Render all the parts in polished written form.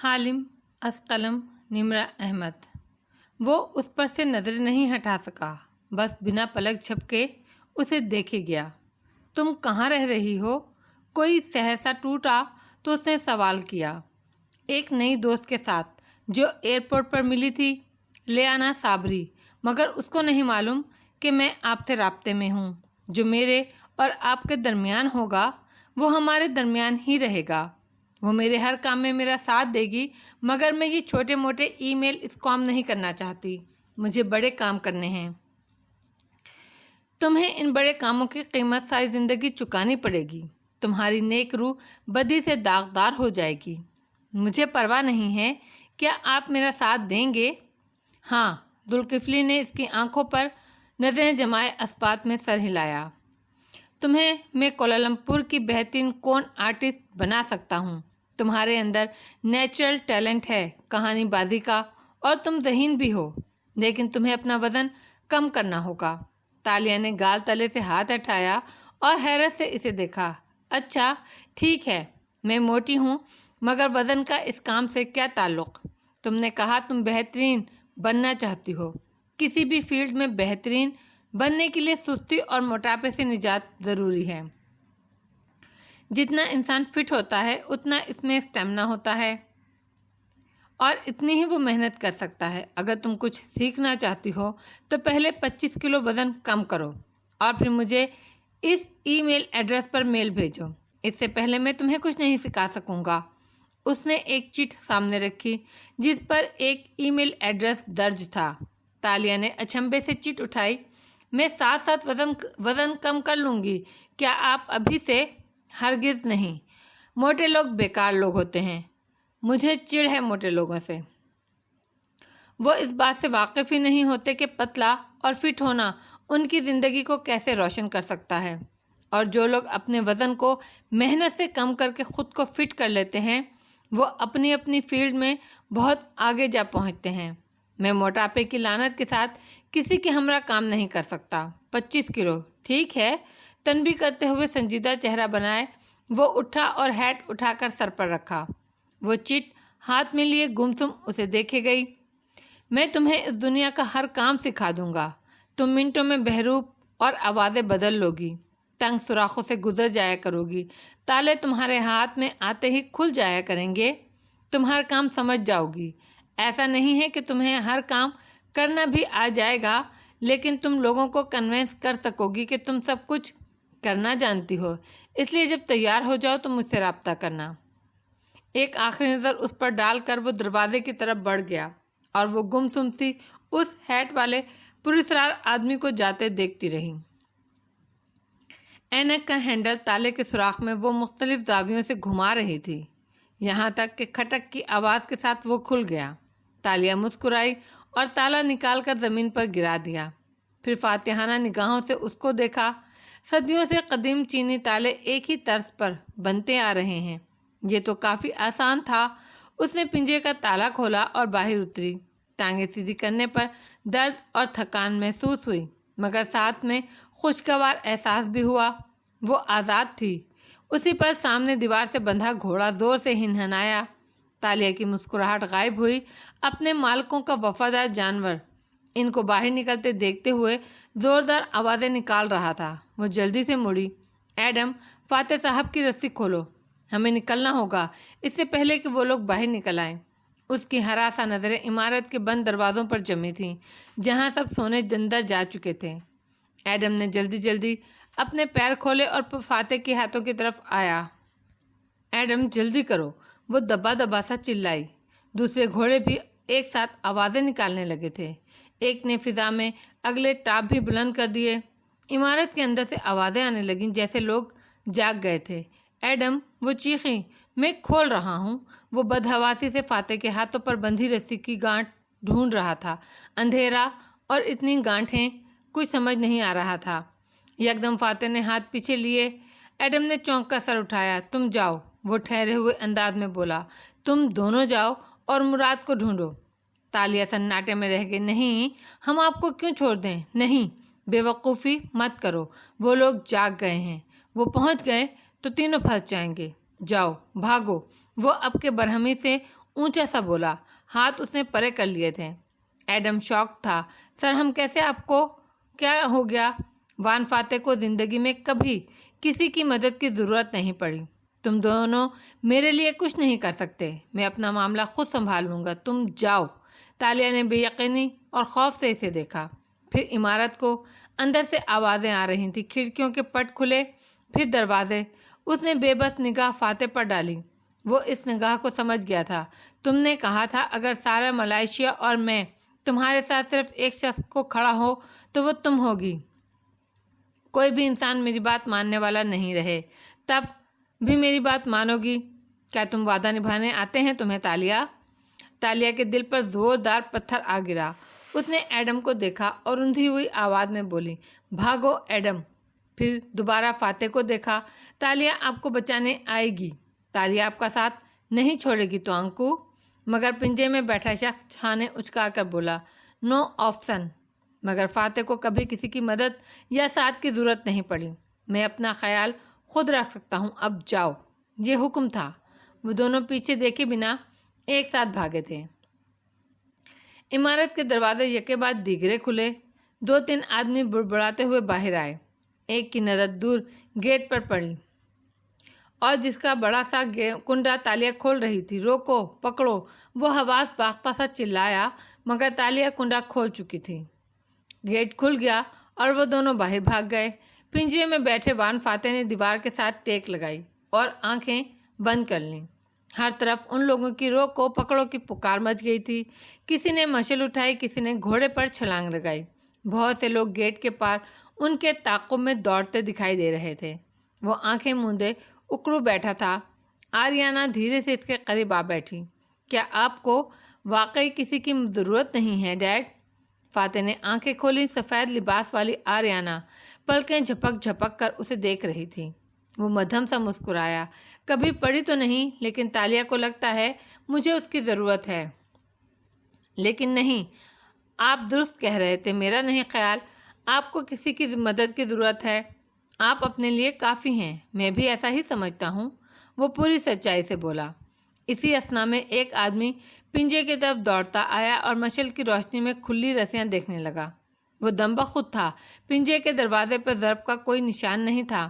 حالم اسقلم نمرہ احمد۔ وہ اس پر سے نظر نہیں ہٹا سکا، بس بنا پلک جھپکے اسے دیکھے گیا۔ تم کہاں رہ رہی ہو؟ کوئی سہرسا ٹوٹا تو اس نے سوال کیا۔ ایک نئی دوست کے ساتھ جو ایئرپورٹ پر ملی تھی، لیانا صابری، مگر اس کو نہیں معلوم کہ میں آپ سے رابطے میں ہوں۔ جو میرے اور آپ کے درمیان ہوگا وہ ہمارے درمیان ہی رہے گا۔ وہ میرے ہر کام میں میرا ساتھ دے گی، مگر میں یہ چھوٹے موٹے ای میل اسکام نہیں کرنا چاہتی۔ مجھے بڑے کام کرنے ہیں۔ تمہیں ان بڑے کاموں کی قیمت ساری زندگی چکانی پڑے گی۔ تمہاری نیک روح بدی سے داغدار ہو جائے گی۔ مجھے پرواہ نہیں ہے، کیا آپ میرا ساتھ دیں گے؟ ہاں، ذوالکفلی نے اس کی آنکھوں پر نظریں جمائے اسبات میں سر ہلایا۔ تمہیں میں کوالالمپور کی بہترین کون آرٹسٹ بنا سکتا ہوں۔ تمہارے اندر نیچرل ٹیلنٹ ہے کہانی بازی کا، اور تم ذہین بھی ہو، لیکن تمہیں اپنا وزن کم کرنا ہوگا۔ تالیہ نے گال تلے سے ہاتھ ہٹایا اور حیرت سے اسے دیکھا۔ اچھا ٹھیک ہے، میں موٹی ہوں، مگر وزن کا اس کام سے کیا تعلق؟ تم نے کہا تم بہترین بننا چاہتی ہو۔ کسی بھی فیلڈ میں بہترین بننے کے لیے سستی اور موٹاپے سے نجات ضروری ہے۔ جتنا انسان فٹ ہوتا ہے اتنا اس میں اسٹیمنا ہوتا ہے اور اتنی ہی وہ محنت کر سکتا ہے۔ اگر تم کچھ سیکھنا چاہتی ہو تو پہلے 25 کلو وزن کم کرو اور پھر مجھے اس ای میل ایڈریس پر میل بھیجو۔ اس سے پہلے میں تمہیں کچھ نہیں سکھا سکوں گا۔ اس نے ایک چٹ سامنے رکھی جس پر ایک ای میل ایڈریس درج تھا۔ تالیہ نے اچنبھے سے چٹ اٹھائی۔ میں ساتھ ساتھ وزن کم کر لوں گی۔ کیا آپ ابھی سے؟ ہرگز نہیں، موٹے لوگ بیکار لوگ ہوتے ہیں۔ مجھے چڑ ہے موٹے لوگوں سے۔ وہ اس بات سے واقف ہی نہیں ہوتے کہ پتلا اور فٹ ہونا ان کی زندگی کو کیسے روشن کر سکتا ہے، اور جو لوگ اپنے وزن کو محنت سے کم کر کے خود کو فٹ کر لیتے ہیں وہ اپنی اپنی فیلڈ میں بہت آگے جا پہنچتے ہیں۔ میں موٹاپے کی لعنت کے ساتھ کسی کے ہمراہ کام نہیں کر سکتا۔ 25 کلو ٹھیک ہے، تنبیہ کرتے ہوئے سنجیدہ چہرہ بنائے وہ اٹھا اور ہیٹ اٹھا کر سر پر رکھا۔ وہ چٹ ہاتھ میں لیے گمسم اسے دیکھے گئی۔ میں تمہیں اس دنیا کا ہر کام سکھا دوں گا۔ تم منٹوں میں بحروب اور آوازیں بدل لوگی، تنگ سوراخوں سے گزر جایا کرو گی، تالے تمہارے ہاتھ میں آتے ہی کھل جایا کریں گے، تم ہر کام سمجھ جاؤ گی۔ ایسا نہیں ہے کہ تمہیں ہر کام کرنا بھی آ جائے گا، لیکن تم لوگوں کو کنونس کر سکو گی کہ تم سب کچھ کرنا جانتی ہو۔ اس لیے جب تیار ہو جاؤ تو مجھ سے رابطہ کرنا۔ ایک آخری نظر اس پر ڈال کر وہ دروازے کی طرف بڑھ گیا اور وہ گمسم سی اس ہیٹ والے پراسرار آدمی کو جاتے دیکھتی رہی۔ اینک کا ہینڈل تالے کے سوراخ میں وہ مختلف زاویوں سے گھما رہی تھی، یہاں تک کہ کھٹک کی آواز کے ساتھ وہ کھل گیا۔ تالیہ مسکرائی اور تالا نکال کر زمین پر گرا دیا، پھر فاتحانہ نگاہوں سے اس کو دیکھا۔ صدیوں سے قدیم چینی تالے ایک ہی طرز پر بنتے آ رہے ہیں، یہ تو کافی آسان تھا۔ اس نے پنجے کا تالا کھولا اور باہر اتری۔ ٹانگیں سیدھی کرنے پر درد اور تھکان محسوس ہوئی، مگر ساتھ میں خوشگوار احساس بھی ہوا۔ وہ آزاد تھی۔ اسی پر سامنے دیوار سے بندھا گھوڑا زور سے ہنہنایا۔ تالیہ کی مسکراہٹ غائب ہوئی۔ اپنے مالکوں کا وفادار جانور ان کو باہر نکلتے دیکھتے ہوئے زوردار آوازیں نکال رہا تھا۔ وہ جلدی سے مڑی۔ ایڈم، فاتح صاحب کی رسی کھولو، ہمیں نکلنا ہوگا اس سے پہلے کہ وہ لوگ باہر نکل آئیں۔ اس کی ہراساں نظریں عمارت کے بند دروازوں پر جمی تھیں جہاں سب سونے اندر جا چکے تھے۔ ایڈم نے جلدی جلدی اپنے پیر کھولے اور فاتح کے ہاتھوں کی طرف آیا۔ ایڈم جلدی کرو، وہ دبا دبا سا چلائی۔ دوسرے گھوڑے بھی ایک ساتھ آوازیں نکالنے لگے تھے۔ ایک نے فضا میں اگلے ٹاپ بھی بلند کر دیے۔ عمارت کے اندر سے آوازیں آنے لگیں جیسے لوگ جاگ گئے تھے۔ ایڈم، وہ چیخیں، میں کھول رہا ہوں۔ وہ بدحواسی سے فاتح کے ہاتھوں پر بندھی رسی کی گانٹھ ڈھونڈ رہا تھا۔ اندھیرا اور اتنی گانٹھیں، کچھ سمجھ نہیں آ رہا تھا۔ یکدم فاتح نے ہاتھ پیچھے لیے۔ ایڈم نے چونک کر سر اٹھایا۔ تم جاؤ، وہ ٹھہرے ہوئے انداز میں بولا، تم دونوں جاؤ اور مراد کو ڈھونڈو۔ تالیہ سناٹے میں رہ گئی۔ نہیں، ہم آپ کو کیوں چھوڑ دیں؟ نہیں، بے وقوفی مت کرو، وہ لوگ جاگ گئے ہیں، وہ پہنچ گئے تو تینوں پھنس جائیں گے۔ جاؤ، بھاگو۔ وہ اب کے برہمی سے اونچا سا بولا، ہاتھ اس نے پرے کر لیے تھے۔ ایڈم شاک تھا۔ سر ہم کیسے، آپ کو کیا ہو گیا؟ وان فاتح کو زندگی میں کبھی کسی کی مدد کی ضرورت نہیں پڑی۔ تم دونوں میرے لیے کچھ نہیں کر سکتے، میں اپنا معاملہ خود سنبھال لوں گا، تم جاؤ۔ تالیہ نے بے یقینی اور خوف سے اسے دیکھا۔ پھر عمارت کو اندر سے آوازیں آ رہی تھیں، کھڑکیوں کے پٹ کھلے، پھر دروازے۔ اس نے بے بس نگاہ فاتح پر ڈالی۔ وہ اس نگاہ کو سمجھ گیا تھا۔ تم نے کہا تھا اگر سارا ملائیشیا اور میں تمہارے ساتھ صرف ایک شخص کو کھڑا ہو تو وہ تم ہوگی۔ کوئی بھی انسان میری بات ماننے والا نہیں رہے، تب بھی میری بات مانو گی؟ کیا تم وعدہ نبھانے آتے ہیں تمہیں تالیہ؟ تالیہ کے دل پر زوردار پتھر آ گرا۔ اس نے ایڈم کو دیکھا اور اندھی ہوئی آواز میں بولی، بھاگو ایڈم۔ پھر دوبارہ فاتح کو دیکھا۔ تالیہ آپ کو بچانے آئے گی، تالیہ آپ کا ساتھ نہیں چھوڑے گی تو انکو؟ مگر پنجے میں بیٹھا شخص چھانے اچکا کر بولا، نو آپشن۔ مگر فاتح کو کبھی کسی کی مدد یا ساتھ کی ضرورت نہیں پڑی۔ میں اپنا خیال خود رکھ سکتا ہوں، اب جاؤ۔ یہ حکم تھا۔ وہ دونوں پیچھے دیکھے بنا ایک ساتھ بھاگے تھے۔ عمارت کے دروازے یکے بعد دیگرے کھلے۔ 2-3 آدمی بڑبڑاتے ہوئے باہر آئے۔ ایک کی نظر دور گیٹ پر پڑی اور جس کا بڑا سا کنڈا تالیہ کھول رہی تھی۔ روکو، پکڑو! وہ حواس باختہ سا چلایا، مگر تالیہ کنڈا کھول چکی تھی۔ گیٹ کھل گیا اور وہ دونوں باہر بھاگ گئے۔ پنجرے میں بیٹھے وان فاتح نے دیوار کے ساتھ ٹیک لگائی اور آنکھیں بند کر لیں۔ ہر طرف ان لوگوں کی روکو پکڑو کی پکار مچ گئی تھی۔ کسی نے مشل اٹھائی، کسی نے گھوڑے پر چھلانگ لگائی۔ بہت سے لوگ گیٹ کے پار ان کے تعاقب میں دوڑتے دکھائی دے رہے تھے۔ وہ آنکھیں موندے اکڑو بیٹھا تھا۔ آریانہ دھیرے سے اس کے قریب آ بیٹھی۔ کیا آپ کو واقعی کسی کی ضرورت نہیں ہے ڈیڈ؟ فاتح نے آنکھیں کھولی۔ سفید لباس والی آریانہ پلکیں جھپک جھپک کر اسے دیکھ رہی تھی۔ وہ مدھم سا مسکرایا، کبھی پڑھی تو نہیں، لیکن تالیہ کو لگتا ہے مجھے اس کی ضرورت ہے۔ لیکن نہیں، آپ درست کہہ رہے تھے، میرا نہیں خیال آپ کو کسی کی مدد کی ضرورت ہے۔ آپ اپنے لیے کافی ہیں، میں بھی ایسا ہی سمجھتا ہوں۔ وہ پوری سچائی سے بولا۔ اسی اثنا میں ایک آدمی پنجے کی طرف دوڑتا آیا اور مشل کی روشنی میں کھلی رسیاں دیکھنے لگا۔ وہ دم بخود تھا۔ پنجے کے دروازے پر ضرب کا کوئی نشان نہیں تھا۔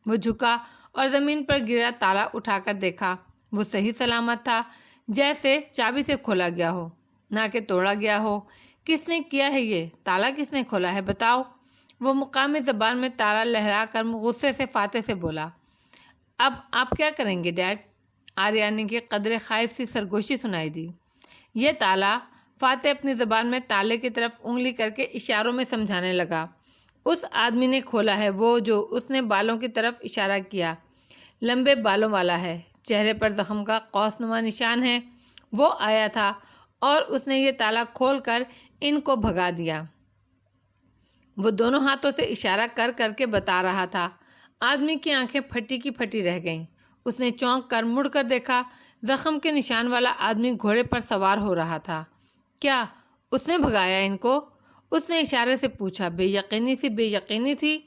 وہ جھکا اور زمین پر گرا تالا اٹھا کر دیکھا۔ وہ صحیح سلامت تھا، جیسے چابی سے کھولا گیا ہو، نہ کہ توڑا گیا ہو۔ کس نے کیا ہے یہ؟ تالا کس نے کھولا ہے، بتاؤ؟ وہ مقامی زبان میں تالا لہرا کر غصے سے فاتح سے بولا۔ اب آپ کیا کریں گے ڈیڈ؟ آریانہ کی قدرے خائف سی سرگوشی سنائی دی۔ یہ تالا، فاتح اپنی زبان میں تالے کی طرف انگلی کر کے اشاروں میں سمجھانے لگا، اس آدمی نے کھولا ہے، وہ جو، اس نے بالوں کی طرف اشارہ کیا، لمبے بالوں والا ہے، چہرے پر زخم کا قوس نما نشان ہے، وہ آیا تھا اور اس نے یہ تالا کھول کر ان کو بھگا دیا۔ وہ دونوں ہاتھوں سے اشارہ کر کر کے بتا رہا تھا۔ آدمی کی آنکھیں پھٹی کی پھٹی رہ گئیں۔ اس نے چونک کر مڑ کر دیکھا، زخم کے نشان والا آدمی گھوڑے پر سوار ہو رہا تھا۔ کیا اس نے بھگایا ان کو؟ اس نے اشارے سے پوچھا۔ بے یقینی تھی۔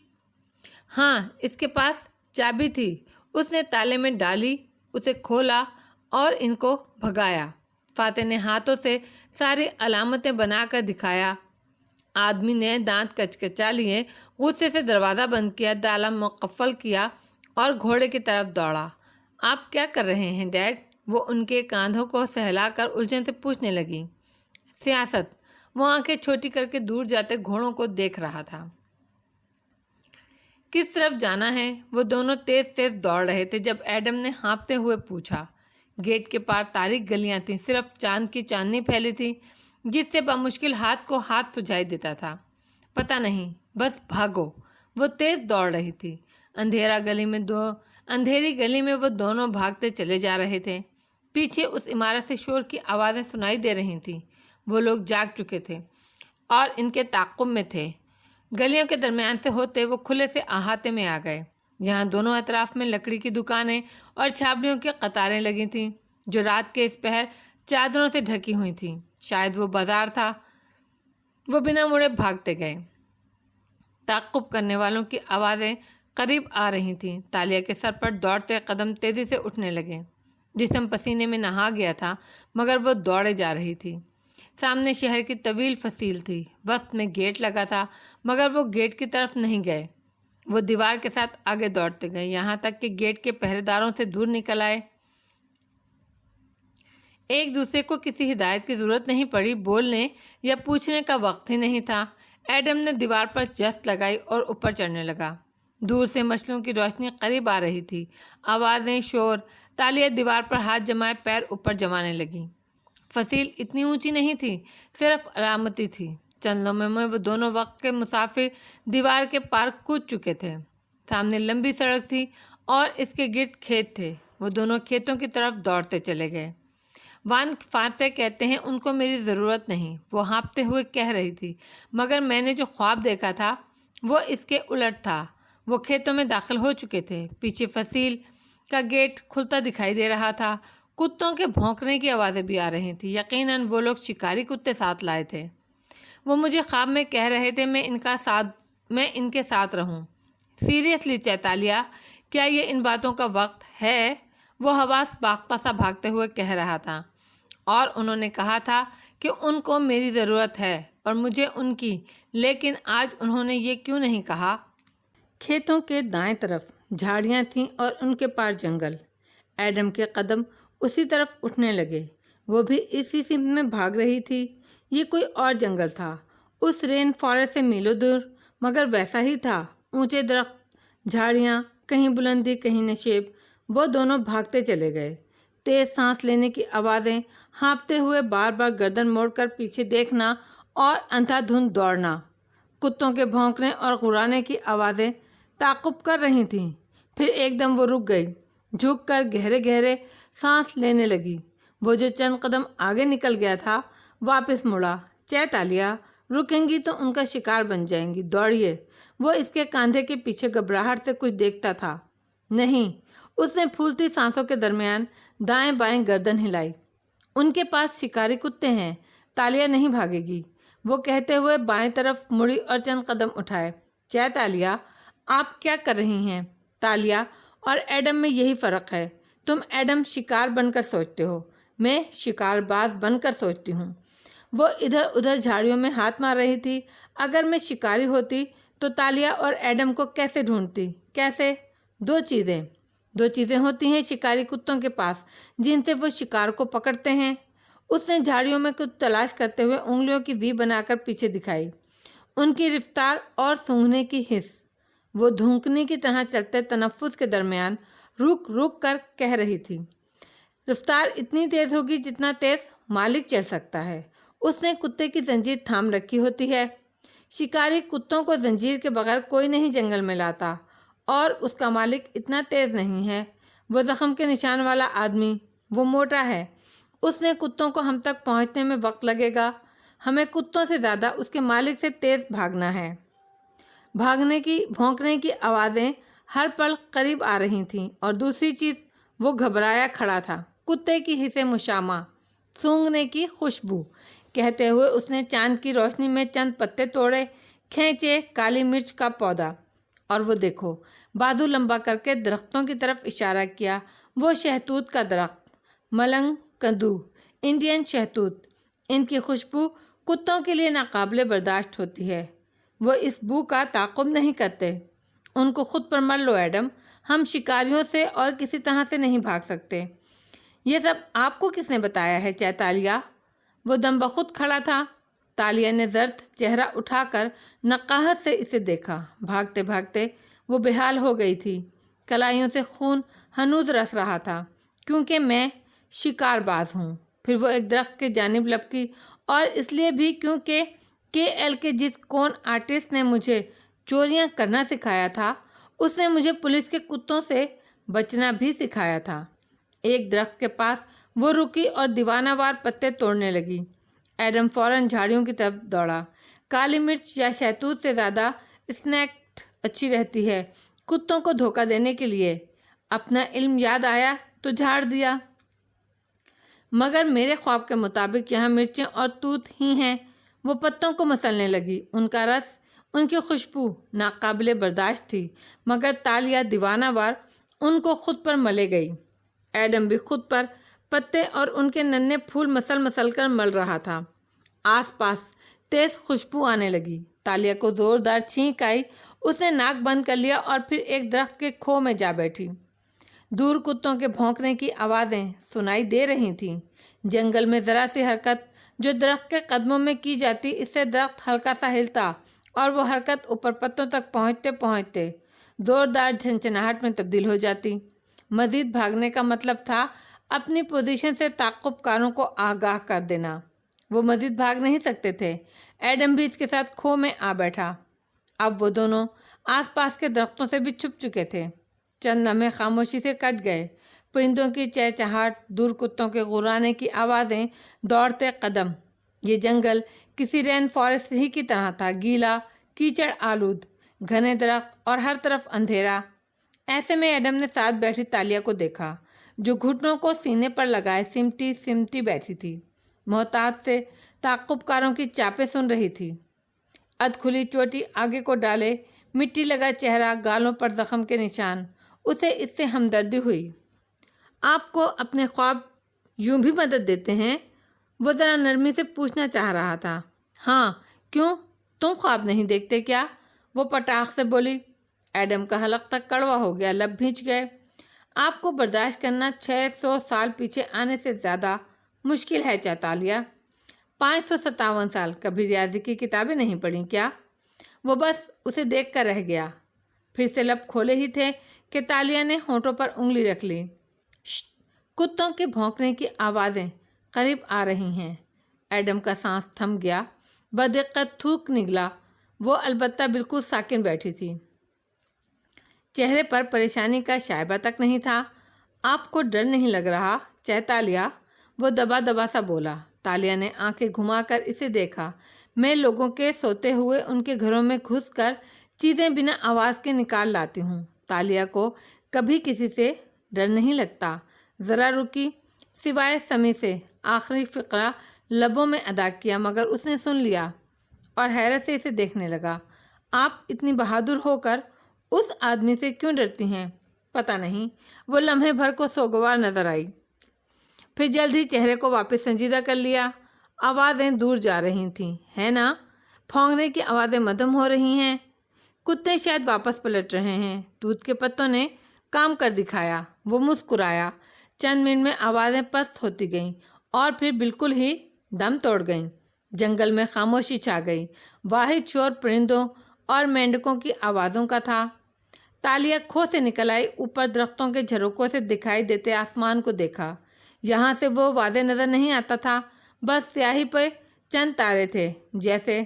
ہاں، اس کے پاس چابی تھی، اس نے تالے میں ڈالی، اسے کھولا اور ان کو بھگایا۔ فاتح نے ہاتھوں سے ساری علامتیں بنا کر دکھایا۔ آدمی نے دانت کچکچا لیے، غصے سے دروازہ بند کیا، تالا مقفل کیا اور گھوڑے کی طرف دوڑا۔ آپ کیا کر رہے ہیں ڈیڈ؟ وہ ان کے کاندھوں کو سہلا کر الجھن سے پوچھنے لگی۔ سیاست۔ وہ آنکھیں چھوٹی کر کے دور جاتے گھوڑوں کو دیکھ رہا تھا۔ کس طرف جانا ہے؟ وہ دونوں تیز تیز دوڑ رہے تھے جب ایڈم نے ہانپتے ہوئے پوچھا۔ گیٹ کے پار تاریک گلیاں تھیں، صرف چاند کی چاندنی پھیلی تھی جس سے بمشکل ہاتھ کو ہاتھ سجائی دیتا تھا۔ پتہ نہیں، بس بھاگو۔ وہ تیز دوڑ رہی تھی۔ اندھیری گلی میں وہ دونوں بھاگتے چلے جا رہے تھے۔ پیچھے اس عمارت سے شور کی آوازیں سنائی دے رہی تھیں۔ وہ لوگ جاگ چکے تھے اور ان کے تعاقب میں تھے۔ گلیوں کے درمیان سے ہوتے وہ کھلے سے احاطے میں آ گئے، جہاں دونوں اطراف میں لکڑی کی دکانیں اور چھاپڑیوں کی قطاریں لگی تھیں جو رات کے اس پہر چادروں سے ڈھکی ہوئی تھیں۔ شاید وہ بازار تھا۔ وہ بنا مڑے بھاگتے گئے۔ تعقب کرنے والوں کی آوازیں قریب آ رہی تھیں۔ تالیہ کے سر پر دوڑتے قدم تیزی سے اٹھنے لگے۔ جسم پسینے میں نہا گیا تھا مگر وہ دوڑے جا رہی تھی۔ سامنے شہر کی طویل فصیل تھی، وسط میں گیٹ لگا تھا مگر وہ گیٹ کی طرف نہیں گئے۔ وہ دیوار کے ساتھ آگے دوڑتے گئے یہاں تک کہ گیٹ کے پہرے داروں سے دور نکل آئے۔ ایک دوسرے کو کسی ہدایت کی ضرورت نہیں پڑی، بولنے یا پوچھنے کا وقت ہی نہیں تھا۔ ایڈم نے دیوار پر جست لگائی اور اوپر چڑھنے لگا۔ دور سے مشلوں کی روشنی قریب آ رہی تھی، آوازیں، شور۔ تالیہ دیوار پر ہاتھ جمائے پیر اوپر جمانے لگی۔ فصیل اتنی اونچی نہیں تھی، صرف علامتی تھی۔ چند لمحوں میں وہ دونوں وقت کے مسافر دیوار کے پار کود چکے تھے۔ سامنے لمبی سڑک تھی اور اس کے گرد کھیت تھے۔ وہ دونوں کھیتوں کی طرف دوڑتے چلے گئے۔ وان فارسے کہتے ہیں ان کو میری ضرورت نہیں، وہ ہانپتے ہوئے کہہ رہی تھی، مگر میں نے جو خواب دیکھا تھا وہ اس کے الٹ تھا۔ وہ کھیتوں میں داخل ہو چکے تھے۔ پیچھے فصیل کا گیٹ کھلتا دکھائی دے رہا تھا۔ کتوں کے بھونکنے کی آوازیں بھی آ رہی تھیں۔ یقیناً وہ لوگ شکاری کتے ساتھ لائے تھے۔ وہ مجھے خواب میں کہہ رہے تھے میں ان کے ساتھ رہوں۔ سیریسلی چیتالیہ، کیا یہ ان باتوں کا وقت ہے؟ وہ حواس باختہ سا بھاگتے ہوئے کہہ رہا تھا۔ اور انہوں نے کہا تھا کہ ان کو میری ضرورت ہے اور مجھے ان کی، لیکن آج انہوں نے یہ کیوں نہیں کہا؟ کھیتوں کے دائیں طرف جھاڑیاں تھیں اور ان کے پار جنگل۔ ایڈم کے قدم اسی طرف اٹھنے لگے۔ وہ بھی اسی سمت میں بھاگ رہی تھی۔ یہ کوئی اور جنگل تھا، اس رین فارسٹ سے میلوں دور، مگر ویسا ہی تھا۔ اونچے درخت، جھاڑیاں، کہیں بلندی کہیں نشیب۔ وہ دونوں بھاگتے چلے گئے۔ تیز سانس لینے کی آوازیں، ہانپتے ہوئے بار بار گردن موڑ کر پیچھے دیکھنا اور اندھا دھند دوڑنا۔ کتوں کے بھونکنے اور غرانے کی آوازیں تعاقب کر رہی تھیں۔ پھر ایک دم وہ رک گئی، جھک کر گہرے گہرے سانس لینے لگی۔ وہ جو چند قدم آگے نکل گیا تھا واپس مڑا۔ چیتالیہ، رکیں گی تو ان کا شکار بن جائیں گی، دوڑیے۔ وہ اس کے کاندھے کے پیچھے گھبراہٹ سے کچھ دیکھتا تھا۔ نہیں، اس نے پھولتی سانسوں کے درمیان دائیں بائیں گردن ہلائی۔ ان کے پاس شکاری کتے ہیں، تالیہ نہیں بھاگے گی۔ وہ کہتے ہوئے بائیں طرف مڑی اور چند قدم اٹھائے۔ چیتالیہ، آپ کیا کر رہی ہیں؟ تالیہ اور ایڈم میں یہی فرق ہے۔ تم ایڈم شکار بن کر سوچتے ہو، میں شکار باز بن کر سوچتی ہوں۔ وہ ادھر ادھر جھاڑیوں میں ہاتھ مار رہی تھی۔ اگر میں شکاری ہوتی تو تالیہ اور ایڈم کو کیسے ڈھونڈتی؟ کیسے؟ دو چیزیں ہوتی ہیں شکاری کتوں کے پاس جن سے وہ شکار کو پکڑتے ہیں۔ اس نے جھاڑیوں میں کچھ تلاش کرتے ہوئے انگلیوں کی وی بنا کر پیچھے دکھائی۔ ان کی رفتار اور سونگھنے کی حس۔ وہ دھونکنے کی طرح چلتے تنفس کے درمیان رک رک کر کہہ رہی تھی، رفتار اتنی تیز ہوگی جتنا تیز مالک چل سکتا ہے۔ اس نے کتے کی زنجیر تھام رکھی ہوتی ہے۔ شکاری کتوں کو زنجیر کے بغیر کوئی نہیں جنگل میں لاتا، اور اس کا مالک اتنا تیز نہیں ہے۔ وہ زخم کے نشان والا آدمی، وہ موٹا ہے۔ اس نے کتوں کو ہم تک پہنچنے میں وقت لگے گا۔ ہمیں کتوں سے زیادہ اس کے مالک سے تیز بھاگنا ہے۔ بھونکنے کی آوازیں ہر پل قریب آ رہی تھیں، اور دوسری چیز، وہ گھبرایا کھڑا تھا۔ کتے کی حس مشامہ، سونگھنے کی خوشبو۔ کہتے ہوئے اس نے چاند کی روشنی میں چند پتے توڑے، کھینچے۔ کالی مرچ کا پودا، اور وہ دیکھو، بازو لمبا کر کے درختوں کی طرف اشارہ کیا۔ وہ شہتوت کا درخت، ملنگ کدو، انڈین شہتوت۔ ان کی خوشبو کتوں کے لیے ناقابل برداشت ہوتی ہے۔ وہ اس بو کا تعاقب نہیں کرتے۔ ان کو خود پر مر لو ایڈم، ہم شکاریوں سے اور کسی طرح سے نہیں بھاگ سکتے۔ یہ سب آپ کو کس نے بتایا ہے چیتالیہ؟ وہ دم بخود کھڑا تھا۔ تالیہ نے زرد چہرہ اٹھا کر نقاہت سے اسے دیکھا۔ بھاگتے بھاگتے وہ بے حال ہو گئی تھی۔ کلائیوں سے خون ہنوز رس رہا تھا۔ کیونکہ میں شکار باز ہوں۔ پھر وہ ایک درخت کی جانب لپکی، اور اس لیے بھی کیونکہ KL کے جس کون آرٹسٹ نے مجھے چوریاں کرنا سکھایا تھا، اس نے مجھے پولیس کے کتوں سے بچنا بھی سکھایا تھا۔ ایک درخت کے پاس وہ رکی اور دیوانہ وار پتے توڑنے لگی۔ ایڈم فوراً جھاڑیوں کی طرف دوڑا۔ کالی مرچ یا شہتوت سے زیادہ اسنیکٹ اچھی رہتی ہے کتوں کو دھوکہ دینے کے لیے۔ اپنا علم یاد آیا تو جھاڑ دیا۔ مگر میرے خواب کے مطابق یہاں مرچیں اور توت ہی ہیں۔ وہ پتوں کو مسلنے لگی۔ ان کا رس، ان کی خوشبو ناقابل برداشت تھی، مگر تالیہ دیوانہ وار ان کو خود پر ملے گئی۔ ایڈم بھی خود پر پتے اور ان کے ننھے پھول مسل مسل کر مل رہا تھا۔ آس پاس تیز خوشبو آنے لگی۔ تالیہ کو زوردار چھینک آئی۔ اس نے ناک بند کر لیا اور پھر ایک درخت کے کھو میں جا بیٹھی۔ دور کتوں کے بھونکنے کی آوازیں سنائی دے رہی تھیں۔ جنگل میں ذرا سی حرکت جو درخت کے قدموں میں کی جاتی، اس سے درخت ہلکا سا ہلتا اور وہ حرکت اوپر پتوں تک پہنچتے پہنچتے زوردار جھنجھناہٹ میں تبدیل ہو جاتی۔ مزید بھاگنے کا مطلب تھا اپنی پوزیشن سے تعقب کاروں کو آگاہ کر دینا۔ وہ مزید بھاگ نہیں سکتے تھے۔ ایڈم بھی اس کے ساتھ کھو میں آ بیٹھا۔ اب وہ دونوں آس پاس کے درختوں سے بھی چھپ چکے تھے۔ چند لمحے خاموشی سے کٹ گئے۔ پرندوں کی چہچہاٹ، دور کتوں کے غرانے کی آوازیں، دوڑتے قدم۔ یہ جنگل کسی رین فارسٹ ہی کی طرح تھا، گیلا، کیچڑ آلود، گھنے درخت اور ہر طرف اندھیرا۔ ایسے میں ایڈم نے ساتھ بیٹھی تالیہ کو دیکھا، جو گھٹنوں کو سینے پر لگائے سمٹی سمٹی بیٹھی تھی، محتاط سے تعقب کاروں کی چاپیں سن رہی تھی۔ ادھ کھلی چوٹی آگے کو ڈالے، مٹی لگا چہرہ، گالوں پر زخم کے نشان۔ اسے اس سے ہمدردی ہوئی۔ آپ کو اپنے خواب یوں بھی مدد دیتے ہیں؟ وہ ذرا نرمی سے پوچھنا چاہ رہا تھا۔ ہاں، کیوں؟ تم خواب نہیں دیکھتے کیا؟ وہ پٹاخ سے بولی۔ ایڈم کا حلق تک کڑوا ہو گیا، لب بھینچ گئے۔ آپ کو برداشت کرنا 600 سال پیچھے آنے سے زیادہ مشکل ہے تالیہ۔ 557 سال، کبھی ریاضی کی کتابیں نہیں پڑھیں کیا؟ وہ بس اسے دیکھ کر رہ گیا۔ پھر سے لب کھولے ہی تھے کہ تالیہ نے ہونٹوں پر انگلی رکھ لی۔ شٹ! کتوں کے بھونکنے کی آوازیں قریب آ رہی ہیں۔ ایڈم کا سانس تھم گیا، بدقت تھوک نگلا۔ وہ البتہ بالکل ساکن بیٹھی تھی، چہرے پر پریشانی کا شائبہ تک نہیں تھا۔ آپ کو ڈر نہیں لگ رہا تالیہ؟ وہ دبا دبا سا بولا۔ تالیہ نے آنکھیں گھما کر اسے دیکھا۔ میں لوگوں کے سوتے ہوئے ان کے گھروں میں گھس کر چیزیں بنا آواز کے نکال لاتی ہوں۔ تالیہ کو کبھی کسی سے ڈر نہیں لگتا۔ ذرا رکی، سوائے سمی سے آخری فقرہ لبوں میں ادا کیا، مگر اس نے سن لیا اور حیرت سے اسے دیکھنے لگا۔ آپ اتنی بہادر ہو کر اس آدمی سے کیوں ڈرتی ہیں؟ پتہ نہیں۔ وہ لمحے بھر کو سوگوار نظر آئی، پھر جلد ہی چہرے کو واپس سنجیدہ کر لیا۔ آوازیں دور جا رہی تھیں، ہے نا؟ پھونکنے کی آوازیں مدھم ہو رہی ہیں۔ کتے شاید واپس پلٹ رہے ہیں۔ دودھ کے پتوں نے کام کر دکھایا۔ وہ مسکرایا۔ چند منٹ میں آوازیں پست ہوتی گئیں اور پھر بالکل ہی دم توڑ گئیں۔ جنگل میں خاموشی چھا گئی۔ واحد شور پرندوں اور مینڈکوں کی آوازوں کا تھا۔ تالیہ کھو سے نکل آئی، اوپر درختوں کے جھروکوں سے دکھائی دیتے آسمان کو دیکھا۔ یہاں سے وہ واضح نظر نہیں آتا تھا، بس سیاہی پہ چند تارے تھے، جیسے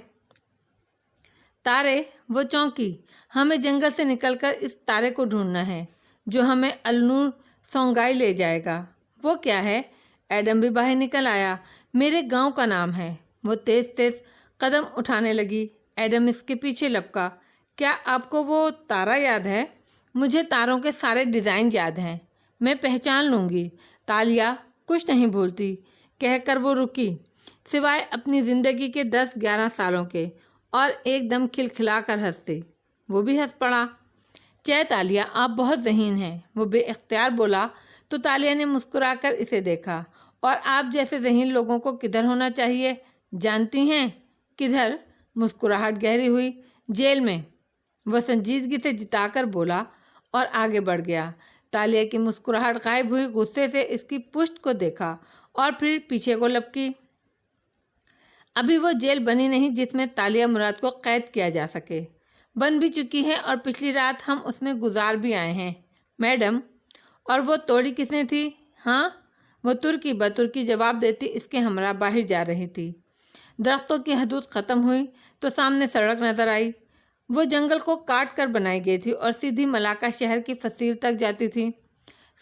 تارے۔ وہ چونکی۔ ہمیں جنگل سے نکل کر اس تارے کو ڈھونڈنا ہے جو ہمیں النور سونگائی لے جائے گا۔ وہ کیا ہے؟ ایڈم بھی باہر نکل آیا۔ میرے گاؤں کا نام ہے۔ وہ تیز تیز قدم اٹھانے لگی۔ ایڈم اس کے پیچھے لپکا۔ کیا آپ کو وہ تارا یاد ہے؟ مجھے تاروں کے سارے ڈیزائن یاد ہیں، میں پہچان لوں گی۔ تالیہ کچھ نہیں بھولتی، کہہ کر وہ رکی، سوائے اپنی زندگی کے 10-11 سالوں کے، اور ایک دم کھلکھلا کر ہنستی۔ وہ بھی ہنس پڑا۔ تالیہ، آپ بہت ذہین ہیں، وہ بے اختیار بولا تو تالیہ نے مسکرا کر اسے دیکھا۔ اور آپ جیسے ذہین لوگوں کو کدھر ہونا چاہیے جانتی ہیں؟ کدھر؟ مسکراہٹ گہری ہوئی۔ جیل میں، وہ سنجیدگی سے جتا کر بولا اور آگے بڑھ گیا۔ تالیہ کی مسکراہٹ غائب ہوئی۔ غصے سے اس کی پشت کو دیکھا اور پھر پیچھے کو لپکی۔ ابھی وہ جیل بنی نہیں جس میں تالیہ مراد کو قید کیا جا سکے۔ بن بھی چکی ہے اور پچھلی رات ہم اس میں گزار بھی آئے ہیں، میڈم۔ اور وہ توڑی کس نے تھی؟ ہاں؟ وہ ترکی بترکی جواب دیتی اس کے ہمراہ باہر جا رہی تھی۔ درختوں کی حدود ختم ہوئی تو سامنے سڑک نظر آئی۔ وہ جنگل کو کاٹ کر بنائی گئی تھی اور سیدھی ملاکا شہر کی فصیل تک جاتی تھی۔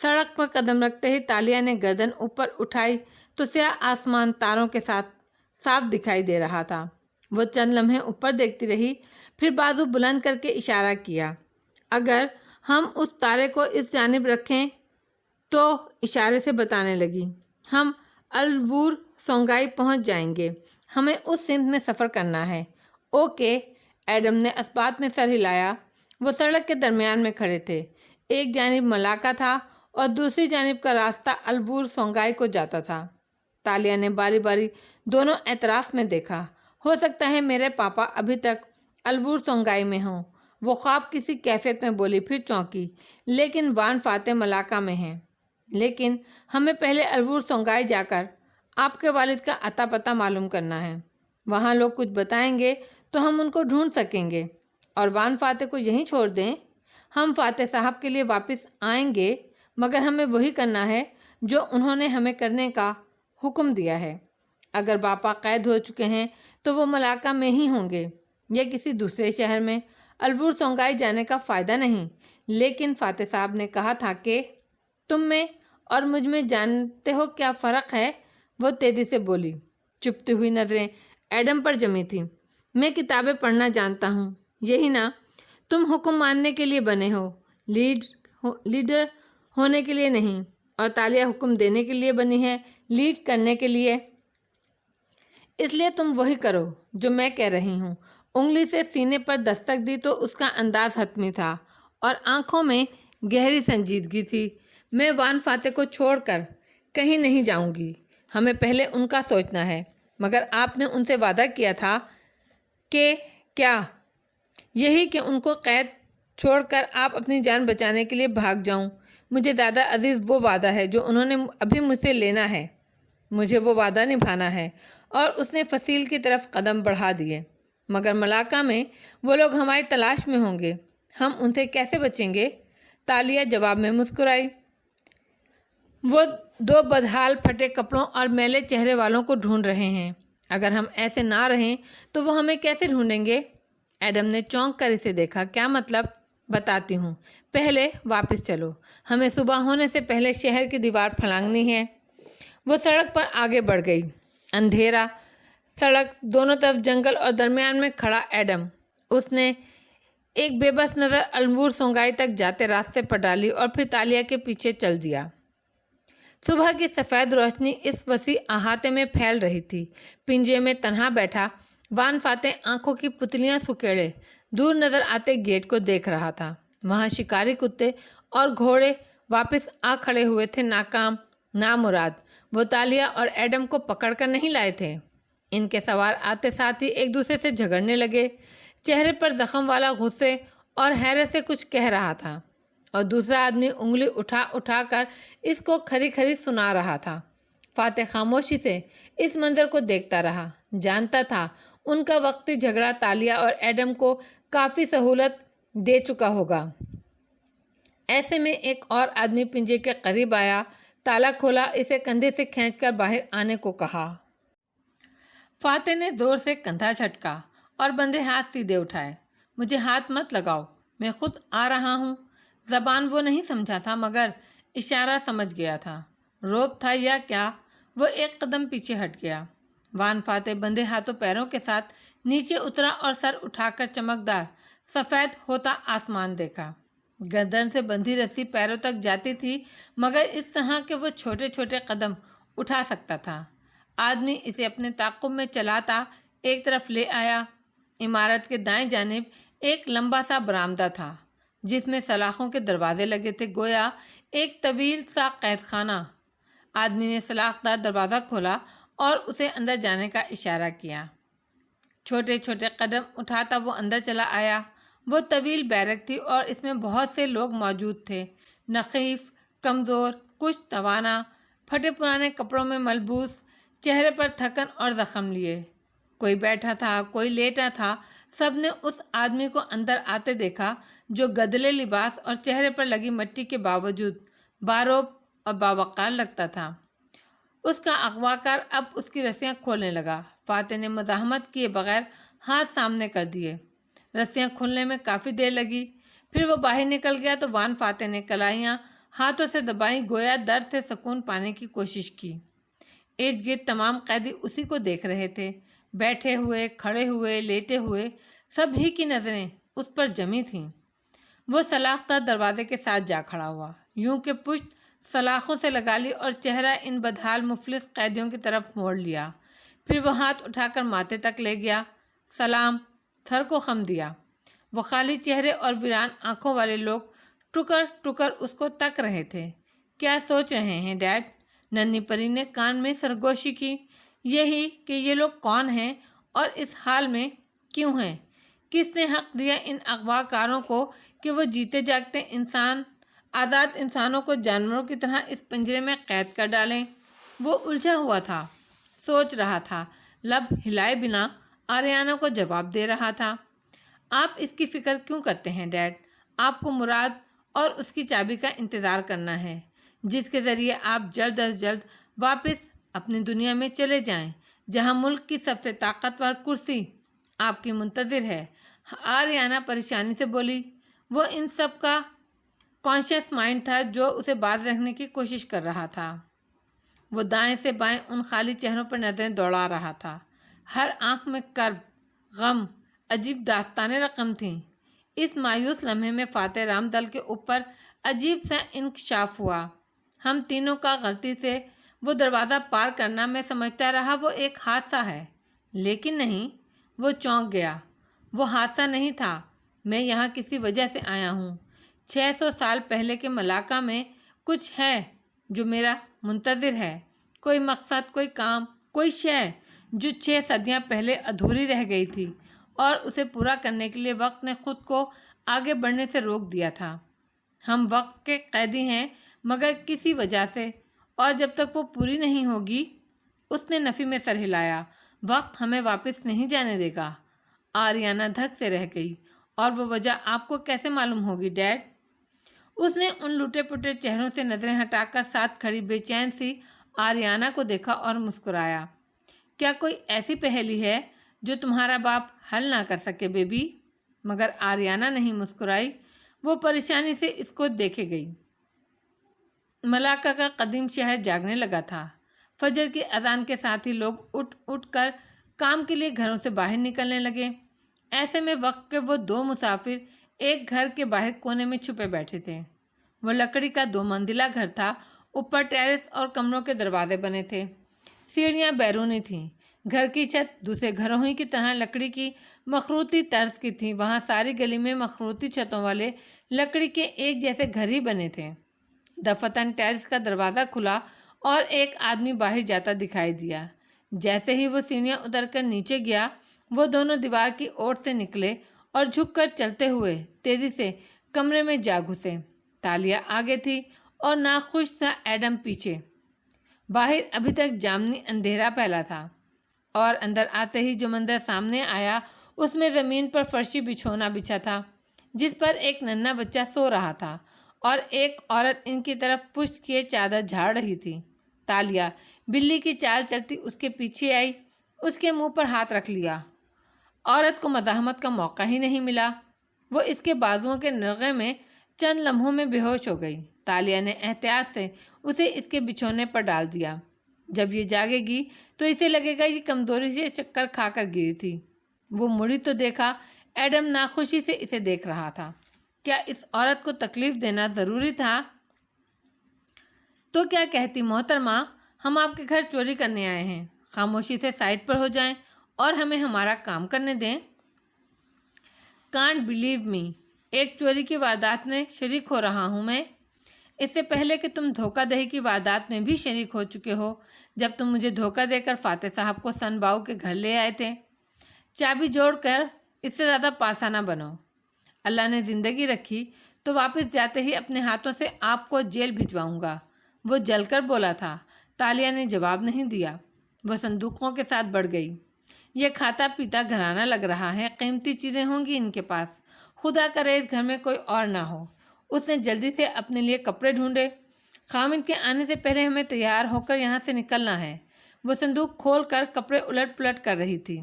سڑک پر قدم رکھتے ہی تالیہ نے گردن اوپر اٹھائی تو سیاہ آسمان تاروں کے ساتھ صاف دکھائی دے رہا تھا۔ وہ چند لمحے اوپر دیکھتی رہی، پھر بازو بلند کر کے اشارہ کیا۔ اگر ہم اس تارے کو اس جانب رکھیں تو اشارے سے بتانے لگی، ہم النور سونگائی پہنچ جائیں گے۔ ہمیں اس سمت میں سفر کرنا ہے۔ اوکے، ایڈم نے اثبات میں سر ہلایا۔ وہ سڑک کے درمیان میں کھڑے تھے۔ ایک جانب ملاکا تھا اور دوسری جانب کا راستہ البور سونگائی کو جاتا تھا۔ تالیہ نے باری باری دونوں اطراف میں دیکھا۔ ہو سکتا ہے میرے پاپا ابھی تک البور سونگائی میں ہوں، وہ خواب کسی کیفیت میں بولی، پھر چونکی۔ لیکن وان فاتح ملاکا میں ہیں۔ لیکن ہمیں پہلے البور سونگائی جا کر آپ کے والد کا اتا پتہ معلوم کرنا ہے۔ وہاں لوگ کچھ بتائیں گے تو ہم ان کو ڈھونڈ سکیں گے، اور وان فاتح کو یہیں چھوڑ دیں۔ ہم فاتح صاحب کے لیے واپس آئیں گے، مگر ہمیں وہی کرنا ہے جو انہوں نے ہمیں کرنے کا حکم دیا ہے۔ اگر باپا قید ہو چکے ہیں تو وہ ملاکا میں ہی ہوں گے یا کسی دوسرے شہر میں۔ البور سونگائی جانے کا فائدہ نہیں۔ لیکن فاتح صاحب نے کہا تھا کہ تم میں اور مجھ میں جانتے ہو کیا فرق ہے؟ وہ تیزی سے بولی۔ چپتی ہوئی نظریں ایڈم پر جمی تھیں۔ میں کتابیں پڑھنا جانتا ہوں، یہی نا؟ تم حکم ماننے کے لیے بنے ہو، لیڈر ہونے کے لیے نہیں۔ اور تالیہ حکم دینے کے لیے بنی ہے، لیڈ کرنے کے لیے۔ اس لیے تم وہی کرو جو میں کہہ رہی ہوں۔ انگلی سے سینے پر دستک دی تو اس کا انداز حتمی تھا اور آنکھوں میں گہری سنجیدگی تھی۔ میں وان فاتح کو چھوڑ کر کہیں نہیں جاؤں گی۔ ہمیں پہلے ان کا سوچنا ہے۔ مگر آپ نے ان سے وعدہ کیا تھا کہ کیا؟ یہی کہ ان کو قید چھوڑ کر آپ اپنی جان بچانے کے لیے بھاگ جاؤں۔ مجھے دادا عزیز وہ وعدہ ہے جو انہوں نے ابھی مجھ سے لینا ہے۔ مجھے وہ وعدہ نبھانا ہے۔ اور اس نے فصیل کی طرف قدم بڑھا دیے۔ مگر ملاکا میں وہ لوگ ہماری تلاش میں ہوں گے، ہم ان سے کیسے بچیں گے؟ تالیہ جواب میں مسکرائی۔ وہ دو بدحال پھٹے کپڑوں اور میلے چہرے والوں کو ڈھونڈ رہے ہیں۔ اگر ہم ایسے نہ رہیں تو وہ ہمیں کیسے ڈھونڈیں گے؟ ایڈم نے چونک کر اسے دیکھا۔ کیا مطلب؟ بتاتی ہوں، پہلے واپس چلو۔ ہمیں صبح ہونے سے پہلے شہر کی دیوار پھلانگنی ہے۔ وہ سڑک پر آگے بڑھ گئی۔ اندھیرا، سڑک، دونوں طرف جنگل اور درمیان میں کھڑا ایڈم۔ اس نے ایک بے بس نظر البور سونگائی تک جاتے راستے پر ڈالی اور پھر تالیہ کے پیچھے چل دیا۔ صبح کی سفید روشنی اس وسیع احاطے میں پھیل رہی تھی۔ پنجے میں تنہا بیٹھا وان فاتح آنکھوں کی پتلیاں سکیڑے دور نظر آتے گیٹ کو دیکھ رہا تھا۔ وہاں شکاری کتے اور گھوڑے واپس آ کھڑے ہوئے تھے، ناکام، نامراد۔ وہ تالیہ اور ایڈم کو پکڑ کر نہیں لائے تھے۔ ان کے سوار آتے ساتھ ہی ایک دوسرے سے جھگڑنے لگے۔ چہرے پر زخم والا غصے اور حیرت سے کچھ کہہ رہا تھا، اور دوسرا آدمی انگلی اٹھا اٹھا کر اس کو کھری کھری سنا رہا تھا۔ فاتح خاموشی سے اس منظر کو دیکھتا رہا۔ جانتا تھا ان کا وقتی جھگڑا تالیہ اور ایڈم کو کافی سہولت دے چکا ہوگا۔ ایسے میں ایک اور آدمی پنجے کے قریب آیا، تالا کھولا، اسے کندھے سے کھینچ کر باہر آنے کو کہا۔ فاتح نے زور سے کندھا جھٹکا اور بندھے ہاتھ سیدھے اٹھائے۔ مجھے ہاتھ مت لگاؤ، میں خود آ رہا ہوں۔ زبان وہ نہیں سمجھا تھا مگر اشارہ سمجھ گیا تھا۔ روب تھا یا کیا؟ وہ ایک قدم پیچھے ہٹ گیا۔ وان فاتح بندھے ہاتھوں پیروں کے ساتھ نیچے اترا اور سر اٹھا کر چمکدار سفید ہوتا آسمان دیکھا۔ گردن سے بندھی رسی پیروں تک جاتی تھی مگر اس طرح کہ وہ چھوٹے چھوٹے قدم اٹھا سکتا تھا۔ آدمی اسے اپنے تعاقب میں چلاتا ایک طرف لے آیا۔ عمارت کے دائیں جانب ایک لمبا سا برآمدہ تھا جس میں سلاخوں کے دروازے لگے تھے، گویا ایک طویل سا قید خانہ۔ آدمی نے سلاخ دار دروازہ کھولا اور اسے اندر جانے کا اشارہ کیا۔ چھوٹے چھوٹے قدم اٹھاتا وہ اندر چلا آیا۔ وہ طویل بیرک تھی اور اس میں بہت سے لوگ موجود تھے، نحیف، کمزور، کچھ توانا، پھٹے پرانے کپڑوں میں ملبوس، چہرے پر تھکن اور زخم لیے۔ کوئی بیٹھا تھا، کوئی لیٹا تھا۔ سب نے اس آدمی کو اندر آتے دیکھا جو گدلے لباس اور چہرے پر لگی مٹی کے باوجود باروب اور باوقار لگتا تھا۔ اس کا اغواکار اب اس کی رسیاں کھولنے لگا۔ فاتح نے مزاحمت کیے بغیر ہاتھ سامنے کر دیے۔ رسیاں کھلنے میں کافی دیر لگی، پھر وہ باہر نکل گیا تو وان فاتح نے کلائیاں ہاتھوں سے دبائیں، گویا درد سے سکون پانے کی کوشش کی۔ ارد گرد تمام قیدی اسی کو دیکھ رہے تھے، بیٹھے ہوئے، کھڑے ہوئے، لیٹے ہوئے، سب ہی کی نظریں اس پر جمی تھیں۔ وہ سلاخ دار دروازے کے ساتھ جا کھڑا ہوا، یوں کہ پشت سلاخوں سے لگا لی اور چہرہ ان بدحال مفلس قیدیوں کی طرف موڑ لیا۔ پھر وہ ہاتھ اٹھا کر ماتھے تک لے گیا، سلام، سر کو خم دیا۔ وہ خالی چہرے اور ویران آنکھوں والے لوگ ٹکر ٹکر اس کو تک رہے تھے۔ کیا سوچ رہے ہیں ڈیڈ؟ ننھی پری نے کان میں سرگوشی کی۔ یہی کہ یہ لوگ کون ہیں اور اس حال میں کیوں ہیں؟ کس نے حق دیا ان اغوا کاروں کو کہ وہ جیتے جاگتے آزاد انسانوں کو جانوروں کی طرح اس پنجرے میں قید کر ڈالیں؟ وہ الجھا ہوا تھا، سوچ رہا تھا، لب ہلائے بنا آریانہ کو جواب دے رہا تھا۔ آپ اس کی فکر کیوں کرتے ہیں ڈیڈ؟ آپ کو مراد اور اس کی چابی کا انتظار کرنا ہے، جس کے ذریعے آپ جلد از جلد واپس اپنی دنیا میں چلے جائیں، جہاں ملک کی سب سے طاقتور کرسی آپ کی منتظر ہے۔ آریانہ پریشانی سے بولی۔ وہ ان سب کا کانشیس مائنڈ تھا جو اسے باز رکھنے کی کوشش کر رہا تھا۔ وہ دائیں سے بائیں ان خالی چہروں پر نظریں دوڑا رہا تھا۔ ہر آنکھ میں کرب، غم، عجیب داستان رقم تھیں۔ اس مایوس لمحے میں فاتح رام دل کے اوپر عجیب سا انکشاف ہوا۔ ہم تینوں کا غلطی سے وہ دروازہ پار کرنا، میں سمجھتا رہا وہ ایک حادثہ ہے، لیکن نہیں۔ وہ چونک گیا۔ وہ حادثہ نہیں تھا، میں یہاں کسی وجہ سے آیا ہوں۔ 600 سال پہلے کے ملاقہ میں کچھ ہے جو میرا منتظر ہے، کوئی مقصد، کوئی کام، کوئی شے جو 6 صدیاں پہلے ادھوری رہ گئی تھی، اور اسے پورا کرنے کے لیے وقت نے خود کو آگے بڑھنے سے روک دیا تھا۔ ہم وقت کے قیدی ہیں مگر کسی وجہ سے، اور جب تک وہ پوری نہیں ہوگی۔ اس نے نفی میں سر ہلایا۔ وقت ہمیں واپس نہیں جانے دے گا۔ آریانہ دھک سے رہ گئی۔ اور وہ وجہ آپ کو کیسے معلوم ہوگی ڈیڈ؟ اس نے ان لٹے پٹے چہروں سے نظریں ہٹا کر ساتھ کھڑی بے چین سی آریانہ کو دیکھا اور مسکرایا۔ کیا کوئی ایسی پہیلی ہے جو تمہارا باپ حل نہ کر سکے بیبی؟ مگر آریانہ نہیں مسکرائی۔ وہ پریشانی سے اس کو دیکھے گئی۔ ملاقہ کا قدیم شہر جاگنے لگا تھا۔ فجر کی اذان کے ساتھ ہی لوگ اٹھ اٹھ کر کام کے لیے گھروں سے باہر نکلنے لگے۔ ایسے میں وقت کے وہ 2 مسافر ایک گھر کے باہر کونے میں چھپے بیٹھے تھے۔ وہ لکڑی کا 2 منزلہ گھر تھا۔ اوپر ٹیرس اور کمروں کے دروازے بنے تھے۔ سیڑھیاں بیرونی تھیں۔ گھر کی چھت دوسرے گھروں ہی کی طرح لکڑی کی مخروطی طرز کی تھی۔ وہاں ساری گلی میں مخروطی چھتوں والے لکڑی کے ایک جیسے گھر ہی بنے تھے۔ دفعتاً ٹیرس کا دروازہ کھلا اور ایک آدمی باہر جاتا دکھائی دیا۔ جیسے ہی وہ سیڑھیاں اتر کر نیچے گیا، وہ دونوں دیوار کی اوٹ سے نکلے اور جھک کر چلتے ہوئے تیزی سے کمرے میں جا گھسے۔ تالیہ آگے تھی اور ناخوش سا ایڈم پیچھے۔ باہر ابھی تک جامنی اندھیرا پھیلا تھا، اور اندر آتے ہی جو منظر سامنے آیا اس میں زمین پر فرشی بچھونا بچھا تھا، جس پر ایک ننھا بچہ سو رہا تھا، اور ایک عورت ان کی طرف پشت کیے چادر جھاڑ رہی تھی۔ تالیہ بلی کی چال چلتی اس کے پیچھے آئی، اس کے منہ پر ہاتھ رکھ لیا۔ عورت کو مزاحمت کا موقع ہی نہیں ملا۔ وہ اس کے بازوؤں کے نرغے میں چند لمحوں میں بے ہوش ہو گئی۔ تالیہ نے احتیاط سے اسے اس کے بچھونے پر ڈال دیا۔ جب یہ جاگے گی تو اسے لگے گا یہ کمزوری سے چکر کھا کر گری تھی۔ وہ مڑی تو دیکھا ایڈم ناخوشی سے اسے دیکھ رہا تھا۔ کیا اس عورت کو تکلیف دینا ضروری تھا؟ تو کیا کہتی محترمہ، ہم آپ کے گھر چوری کرنے آئے ہیں، خاموشی سے سائڈ پر ہو جائیں اور ہمیں ہمارا کام کرنے دیں۔ کانٹ بلیو می، ایک چوری کی واردات میں شریک ہو رہا ہوں میں، اس سے پہلے کہ تم دھوکہ دہی کی واردات میں بھی شریک ہو چکے ہو، جب تم مجھے دھوکہ دے کر فاتح صاحب کو سن باؤ کے گھر لے آئے تھے۔ چابی جوڑ کر اس سے زیادہ پارسا نہ بنو۔ اللہ نے زندگی رکھی تو واپس جاتے ہی اپنے ہاتھوں سے آپ کو جیل بھجواؤں گا، وہ جل کر بولا تھا۔ تالیہ نے جواب نہیں دیا۔ وہ صندوقوں کے ساتھ بڑھ گئی۔ یہ کھاتا پیتا گھرانہ لگ رہا ہے، قیمتی چیزیں ہوں گی ان کے پاس، خدا کرے اس گھر میں کوئی اور نہ ہو۔ اس نے جلدی سے اپنے لیے کپڑے ڈھونڈے۔ خامد کے آنے سے پہلے ہمیں تیار ہو کر یہاں سے نکلنا ہے۔ وہ صندوق کھول کر کپڑے الٹ پلٹ کر رہی تھی۔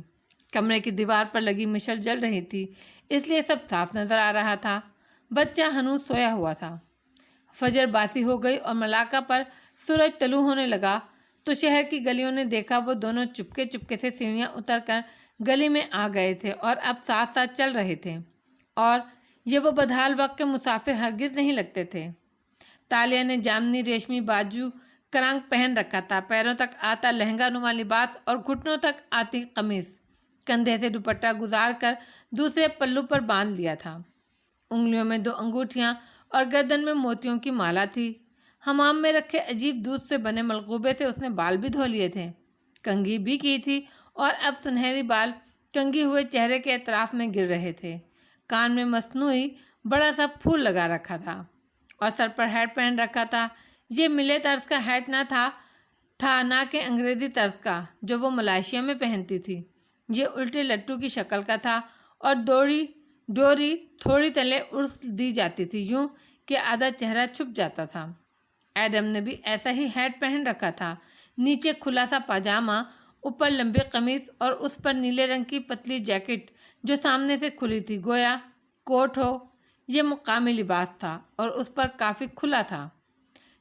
کمرے کی دیوار پر لگی مشل جل رہی تھی، اس لیے سب صاف نظر آ رہا تھا۔ بچہ ہنوز سویا ہوا تھا۔ فجر باسی ہو گئی اور ملاقہ پر سورج طلوع ہونے لگا تو شہر کی گلیوں نے دیکھا وہ دونوں چپکے چپکے سے سیڑھیاں اتر کر گلی میں آ گئے تھے اور اب ساتھ ساتھ چل رہے تھے، اور یہ وہ بدحال وقت کے مسافر ہرگز نہیں لگتے تھے۔ تالیہ نے جامنی ریشمی باجو کرانک پہن رکھا تھا، پیروں تک آتا لہنگا نما لباس اور گھٹنوں تک آتی قمیص، کندھے سے دوپٹہ گزار کر دوسرے پلو پر باندھ لیا تھا۔ انگلیوں میں 2 انگوٹھیاں اور گردن میں موتیوں کی مالا تھی۔ حمام میں رکھے عجیب دودھ سے بنے ملغوبے سے اس نے بال بھی دھو لیے تھے، کنگھی بھی کی تھی، اور اب سنہری بال کنگھی ہوئے چہرے کے اطراف میں گر رہے تھے۔ کان میں مصنوعی بڑا سا پھول لگا رکھا تھا اور سر پر ہیٹ پہن رکھا تھا۔ یہ ملے طرز کا ہیٹ نہ کہ انگریزی طرز کا جو وہ ملائیشیا میں پہنتی تھی۔ یہ الٹے لٹو کی شکل کا تھا اور ڈوری تھوڑی تلے ارس دی جاتی تھی، یوں کہ آدھا چہرہ چھپ جاتا تھا۔ ایڈم نے بھی ایسا ہی ہیٹ پہن رکھا تھا، نیچے کھلا سا پاجامہ، اوپر لمبی قمیص اور اس پر نیلے رنگ کی پتلی جیکٹ جو سامنے سے کھلی تھی، گویا کوٹ ہو۔ یہ مقامی لباس تھا اور اس پر کافی کھلا تھا۔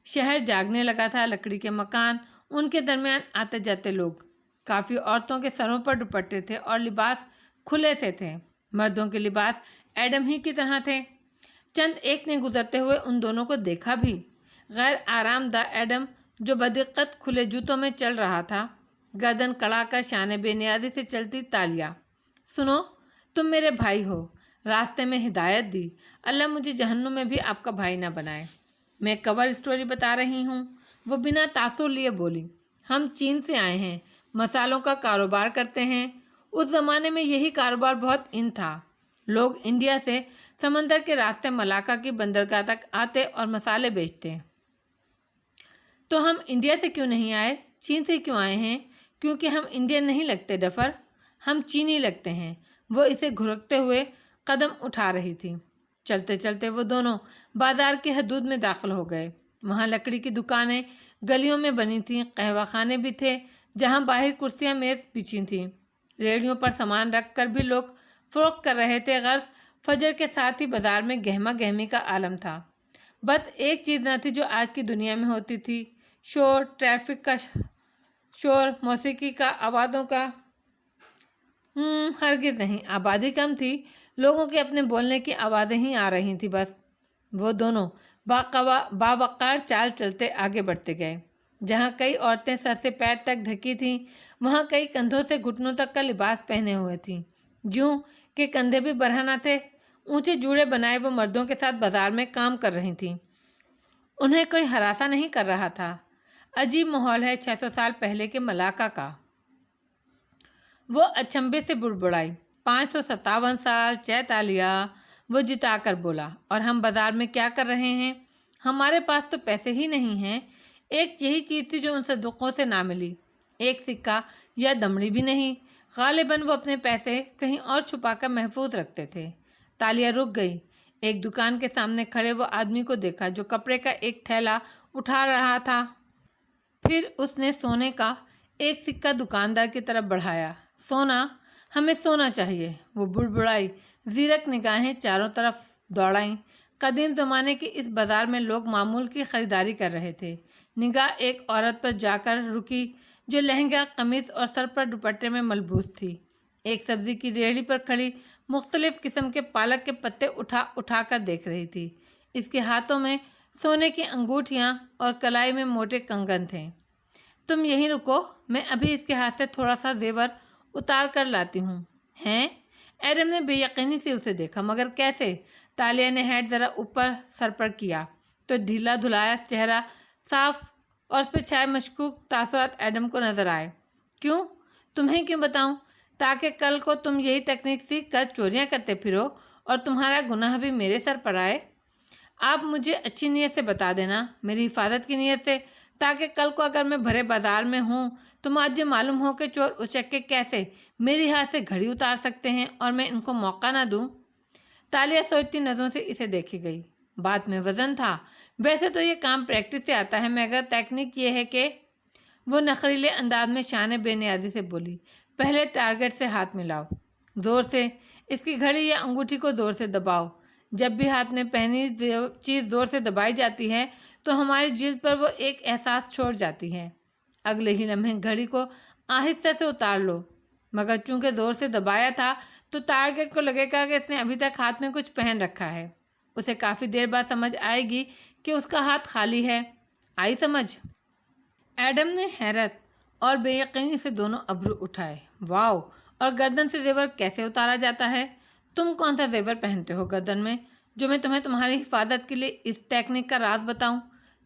شہر جاگنے لگا تھا، لکڑی کے مکان، ان کے درمیان آتے جاتے لوگ، کافی عورتوں کے سروں پر دوپٹے تھے اور لباس کھلے سے تھے۔ مردوں کے لباس ایڈم ہی کی طرح تھے۔ چند ایک نے گزرتے ہوئے ان دونوں کو دیکھا بھی۔ غیر آرام دہ ایڈم جو بدقت کھلے جوتوں میں چل رہا تھا، گردن کڑا کر شانے بے نیازی سے چلتی تالیہ۔ سنو، تم میرے بھائی ہو، راستے میں ہدایت دی، اللہ مجھے جہنم میں بھی آپ کا بھائی نہ بنائے۔ میں کور اسٹوری بتا رہی ہوں، وہ بنا تاثر لیے بولی۔ ہم چین سے آئے ہیں، مسالوں کا کاروبار کرتے ہیں۔ اس زمانے میں یہی کاروبار بہت ان تھا۔ لوگ انڈیا سے سمندر کے راستے ملاکا کی بندرگاہ تک آتے اور مسالے بیچتے۔ تو ہم انڈیا سے کیوں نہیں آئے، چین سے کیوں آئے ہیں؟ کیونکہ ہم انڈین نہیں لگتے ڈفر، ہم چینی لگتے ہیں۔ وہ اسے گھرکتے ہوئے قدم اٹھا رہی تھی۔ چلتے چلتے وہ دونوں بازار کی حدود میں داخل ہو گئے۔ وہاں لکڑی کی دکانیں گلیوں میں بنی تھیں، قہوہ خانے بھی تھے جہاں باہر کرسیاں میز بچھی تھیں۔ ریڑھیوں پر سامان رکھ کر بھی لوگ فروخت کر رہے تھے۔ غرض فجر کے ساتھ ہی بازار میں گہما گہمی کا عالم تھا۔ بس ایک چیز نہ تھی جو آج کی دنیا میں ہوتی تھی، شور، ٹریفک کا شور، موسیقی کا، آوازوں کا۔ ہرگز نہیں، آبادی کم تھی، لوگوں کے اپنے بولنے کی آوازیں ہی آ رہی تھیں بس۔ وہ دونوں باوقار چال چلتے آگے بڑھتے گئے۔ جہاں کئی عورتیں سر سے پیر تک ڈھکی تھیں، وہاں کئی کندھوں سے گھٹنوں تک کا لباس پہنے ہوئے تھیں، یوں کہ کندھے بھی برہنہ تھے۔ اونچے جوڑے بنائے وہ مردوں کے ساتھ بازار میں کام کر رہی تھیں۔ انہیں کوئی ہراساں نہیں کر رہا تھا۔ عجیب ماحول ہے 600 سال پہلے کے ملاکا کا۔ وہ اچنبھے سے بڑبڑائی۔ 557 سال چیتالیہ، وہ جتا کر بولا، اور ہم بازار میں کیا کر رہے ہیں؟ ہمارے پاس تو پیسے ہی نہیں ہیں۔ ایک یہی چیز تھی جو ان صدقوں سے نہ ملی، ایک سکہ یا دمڑی بھی نہیں۔ غالباً وہ اپنے پیسے کہیں اور چھپا کر محفوظ رکھتے تھے۔ تالیہ رک گئی۔ ایک دکان کے سامنے کھڑے وہ آدمی کو دیکھا جو کپڑے کا ایک تھیلا اٹھا رہا تھا۔ پھر اس نے سونے کا ایک سکہ دکاندار کی طرف بڑھایا۔ سونا، ہمیں سونا چاہیے، وہ بڑبڑائی۔ زیرک نگاہیں چاروں طرف دوڑائیں۔ قدیم زمانے کی اس بازار میں لوگ معمول کی خریداری کر رہے تھے۔ نگاہ ایک عورت پر جا کر رکی جو لہنگا، قمیص اور سر پر دوپٹے میں ملبوس تھی۔ ایک سبزی کی ریہڑی پر کھڑی مختلف قسم کے پالک کے پتے اٹھا کر دیکھ رہی تھی۔ اس کے ہاتھوں میں سونے کی انگوٹھیاں اور کلائی میں موٹے کنگن تھے۔ تم یہیں رکو، میں ابھی اس کے ہاتھ سے تھوڑا سا زیور اتار کر لاتی ہوں۔ ہیں؟ ایڈم نے بے یقینی سے اسے دیکھا، مگر کیسے؟ تالیہ نے ہیٹ ذرا اوپر سر پر کیا تو ڈھیلا دھلایا چہرہ صاف اور اس پہ چھائے مشکوک تاثرات ایڈم کو نظر آئے۔ کیوں؟ تمہیں کیوں بتاؤں؟ تاکہ کل کو تم یہی تکنیک سیکھ کر چوریاں کرتے پھرو اور تمہارا گناہ بھی میرے سر پر آئے۔ آپ مجھے اچھی نیت سے بتا دینا، میری حفاظت کی نیت سے، تاکہ کل کو اگر میں بھرے بازار میں ہوں تو مجھے معلوم ہو کہ چور اچک کے کیسے میری ہاتھ سے گھڑی اتار سکتے ہیں اور میں ان کو موقع نہ دوں۔ تالیہ سوچتی نظروں سے اسے دیکھی گئی۔ بات میں وزن تھا۔ ویسے تو یہ کام پریکٹس سے آتا ہے، مگر تکنیک یہ ہے کہ وہ نخریلے انداز میں شانے بے نیازی سے بولی، پہلے ٹارگٹ سے ہاتھ ملاؤ، زور سے، اس کی گھڑی یا انگوٹھی کو زور سے دباؤ۔ جب بھی ہاتھ میں پہنی چیز زور سے دبائی جاتی ہے تو ہماری جلد پر وہ ایک احساس چھوڑ جاتی ہے۔ اگلے ہی لمحے گھڑی کو آہستہ سے اتار لو، مگر چونکہ زور سے دبایا تھا تو ٹارگٹ کو لگے گا کہ اس نے ابھی تک ہاتھ میں کچھ پہن رکھا ہے۔ اسے کافی دیر بعد سمجھ آئے گی کہ اس کا ہاتھ خالی ہے۔ آئی سمجھ؟ ایڈم نے حیرت اور بے یقینی سے دونوں ابرو اٹھائے۔ واو! اور گردن سے زیور کیسے اتارا جاتا ہے؟ تم کون سا زیور پہنتے ہو گردن میں جو میں تمہیں تمہاری حفاظت کے لیے اس ٹیکنیک کا راز بتاؤں؟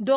2